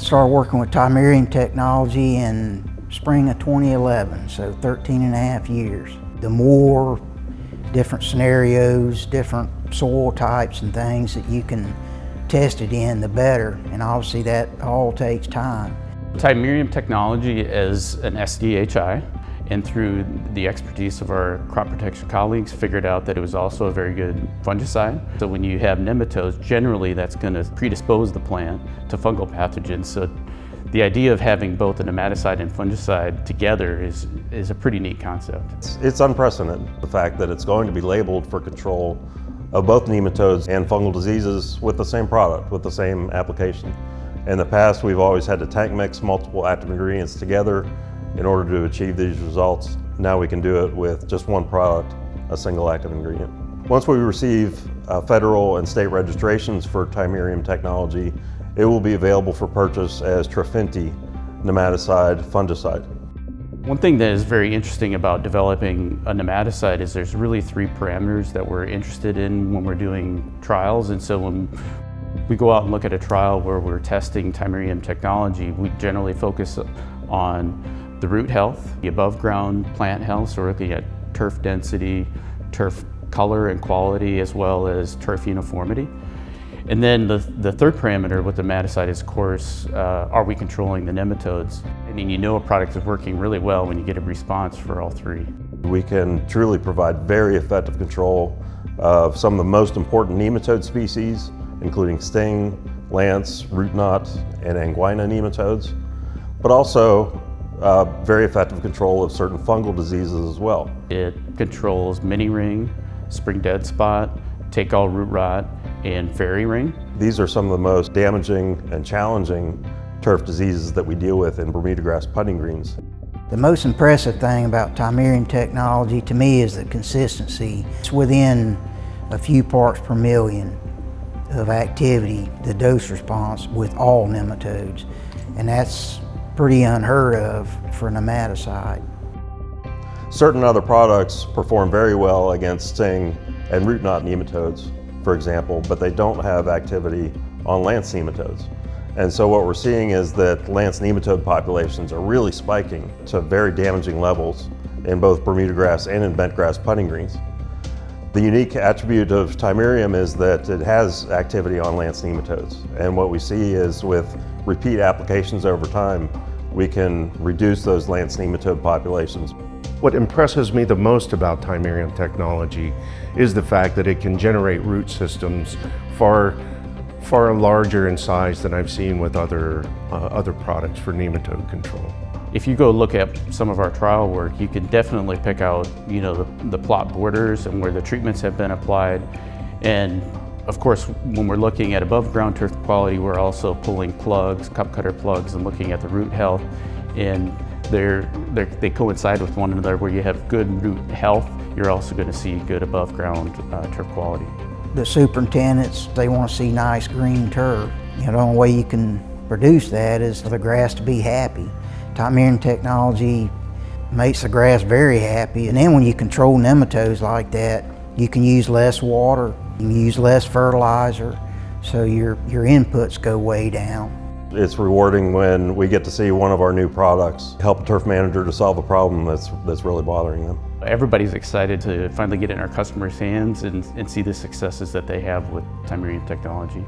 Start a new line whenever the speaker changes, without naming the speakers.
started working with TYMIRIUM technology in spring of 2011, so 13 and a half years. The more different scenarios, different soil types and things that you can test it in, the better, and obviously that all takes time.
TYMIRIUM technology is an SDHI, and through the expertise of our crop protection colleagues, figured out that it was also a very good fungicide. So when you have nematodes, generally that's going to predispose the plant to fungal pathogens. So the idea of having both a nematicide and fungicide together is a pretty neat concept.
It's unprecedented, the fact that it's going to be labeled for control of both nematodes and fungal diseases with the same product, with the same application. In the past, we've always had to tank mix multiple active ingredients together in order to achieve these results. Now we can do it with just one product, a single active ingredient. Once we receive federal and state registrations for TYMIRIUM technology, it will be available for purchase as Trefinti Nematicide fungicide.
One thing that is very interesting about developing a nematicide is there's really 3 parameters that we're interested in when we're doing trials. And so when we go out and look at a trial where we're testing TYMIRIUM technology, we generally focus on the root health, the above ground plant health, so we're looking at turf density, turf color and quality, as well as turf uniformity. And then the third parameter with the nematicide is, of course, are we controlling the nematodes? I mean, you know a product is working really well when you get a response for all 3.
We can truly provide very effective control of some of the most important nematode species, including sting, lance, root knot, and anguina nematodes, but also very effective control of certain fungal diseases as well.
It controls mini ring, spring dead spot, take all root rot, and fairy ring.
These are some of the most damaging and challenging turf diseases that we deal with in Bermuda grass putting greens.
The most impressive thing about TYMIRIUM technology to me is the consistency. It's within a few parts per million of activity, the dose response with all nematodes, and that's pretty unheard of for nematicide.
Certain other products perform very well against sting and root knot nematodes, for example, but they don't have activity on lance nematodes. And so what we're seeing is that lance nematode populations are really spiking to very damaging levels in both Bermuda grass and in bent grass putting greens. The unique attribute of TYMIRIUM is that it has activity on lance nematodes. And what we see is with repeat applications over time, we can reduce those lance nematode populations.
What impresses me the most about TYMIRIUM technology is the fact that it can generate root systems far larger in size than I've seen with other products for nematode control.
If you go look at some of our trial work, you can definitely pick out, you know, the plot borders and where the treatments have been applied. And of course, when we're looking at above ground turf quality, we're also pulling plugs, cup cutter plugs, and looking at the root health. And they coincide with one another. Where you have good root health, you're also going to see good above ground turf quality.
The superintendents, they want to see nice green turf. You know, the only way you can produce that is for the grass to be happy. TYMIRIUM technology makes the grass very happy, and then when you control nematodes like that, you can use less water, you can use less fertilizer, so your inputs go way down.
It's rewarding when we get to see one of our new products help a turf manager to solve a problem that's really bothering them.
Everybody's excited to finally get it in our customers' hands and see the successes that they have with TYMIRIUM technology.